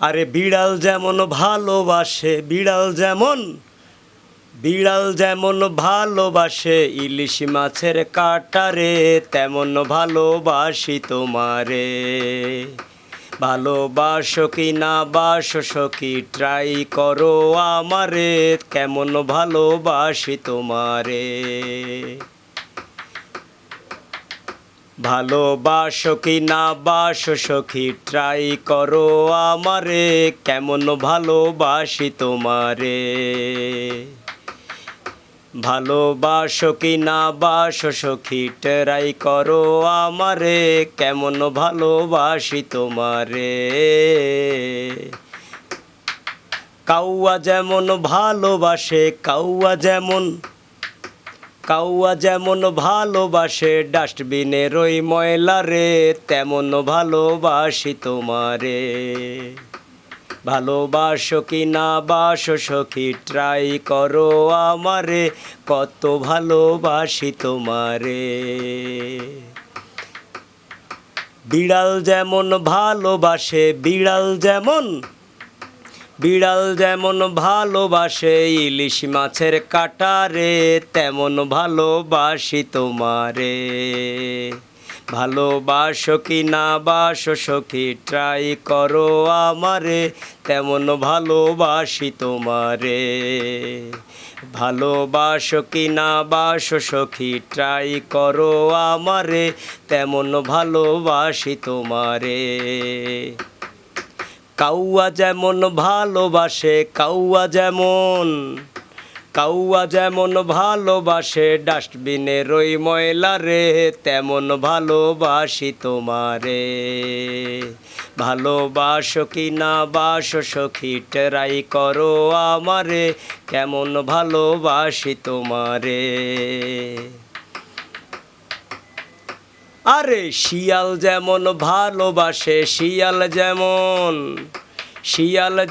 আরে বিড়াল যেমন ভালোবাসে, বিড়াল যেমন ভালোবাসে ইলিশ মাছের কাঁটারে, তেমন ভালোবাসি তোমারে। ভালোবাসো কি না বাসো সখী, ট্রাই করো আমারে, কেমন ভালোবাসি তোমারে। ভালোবাসো কি না বাসো সখী, ট্রাই করো আমারে, কেমন ভালোবাসি তোমারে। ভালোবাসো কি না বাসো সখী, ট্রাই করো আমারে, কেমন ভালোবাসি তোমারে। কাউয়া যেমন ভালোবাসে, কাউয়া যেমন ভালোবাসে ডাস্টবিনের ওই ময়লা রে, তেমন ভালোবাসি তোমারে। ভালোবাসো কি না বাসো সখী, ট্রাই করো আমারে, কত ভালোবাসি তোমারে। বিড়াল যেমন ভালোবাসে, বিড়াল যেমন ভালোবাসে ইলিশ মাছের কাঁটারে, তেমন ভালোবাসি তোমারে। ভালোবাসো কি না বাসো সখী, ট্রাই করো আমারে, তেমন ভালোবাসি তোমারে। ভালোবাসো কি না বাসো সখী, ট্রাই করো আমারে, তেমন ভালোবাসি তোমারে। কাউয়া যেমন ভালোবাসে, কাউয়া যেমন ভালোবাসে ডাস্টবিনের ওই ময়লা রে, তেমন ভালোবাসি তোমারে। ভালোবাসো কি না বাসো সখী, ট্রাই করো আমারে, কেমন ভালোবাসি তোমারে। আরে শিয়াল যেমন ভালোবাসে, শিয়াল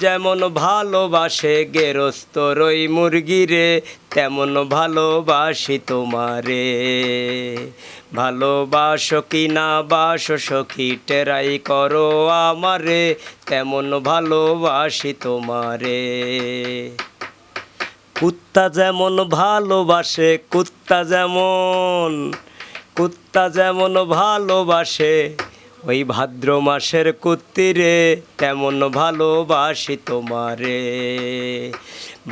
যেমন ভালোবাসে গেরস্তর ওই মুরগিরে, তেমন ভালোবাসি তোমারে। ভালোবাসো কি না বাসো সখী, ট্রাই করো আমারে, তেমন ভালোবাসি তোমারে। কুত্তা যেমন ভালোবাসে, কুত্তা যেমন ভালোবাসে ওই ভাদ্র মাসের কুত্তিরে, তেমন ভালোবাসি তোমারে।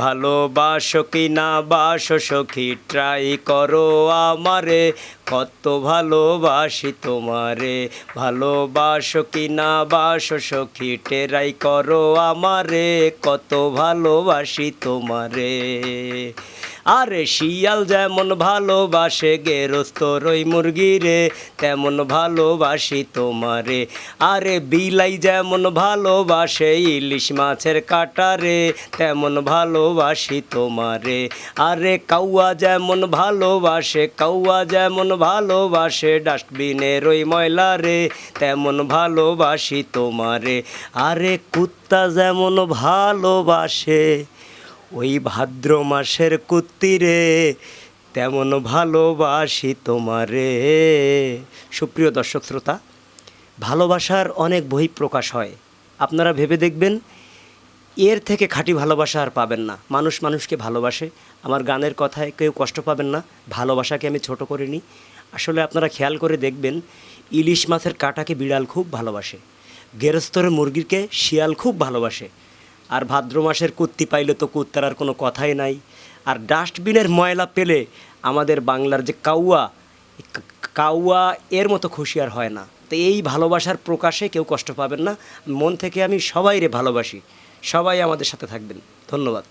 ভালোবাসো কি না বাসো সখী, ট্রাই করো আমারে, কত ভালোবাসি তোমারে। ভালোবাসো কি না বাসো সখী, ট্রাই করো আমারে, কত ভালোবাসি তোমারে। আরে শিয়াল যেমন ভালোবাসে গেরস্তর ওই মুরগিরে, তেমন ভালোবাসি তোমারে। আরে বিলাই যেমন ভালোবাসে ইলিশ মাছের কাঁটারে, তেমন ভালোবাসি তোমারে। আরে কাউয়া যেমন ভালোবাসে ডাস্টবিনের ওই ময়লা রে, তেমন ভালোবাসি তোমারে। আরে কুত্তা যেমন ভালোবাসে ওই ভাদ্র মাসের কুত্তিরে, তেমন ভালোবাসি তোমারে। সুপ্রিয় দর্শক শ্রোতা, ভালোবাসার অনেক বই প্রকাশ হয়, আপনারা ভেবে দেখবেন এর থেকে খাঁটি ভালোবাসা আর পাবেন না। মানুষ মানুষকে ভালোবাসে, আমার গানের কথায় কেউ কষ্ট পাবেন না, ভালোবাসাকে আমি ছোট করিনি। আসলে আপনারা খেয়াল করে দেখবেন ইলিশ মাছের কাঁটাকে বিড়াল খুব ভালোবাসে, গেরস্তরের মুরগিকে শিয়াল খুব ভালোবাসে, আর ভাদ্র মাসের কুত্তি পাইলে তো কুত্তার আর কোনো কথাই নাই। আর ডাস্টবিনের ময়লা পেলে আমাদের বাংলার যে কাউয়া এর মতো খুশি আর হয় না। তো এই ভালোবাসার প্রকাশে কেউ কষ্ট পাবেন না, মন থেকে আমি সবাইরে ভালোবাসি। সবাই আমাদের সাথে থাকবেন। ধন্যবাদ।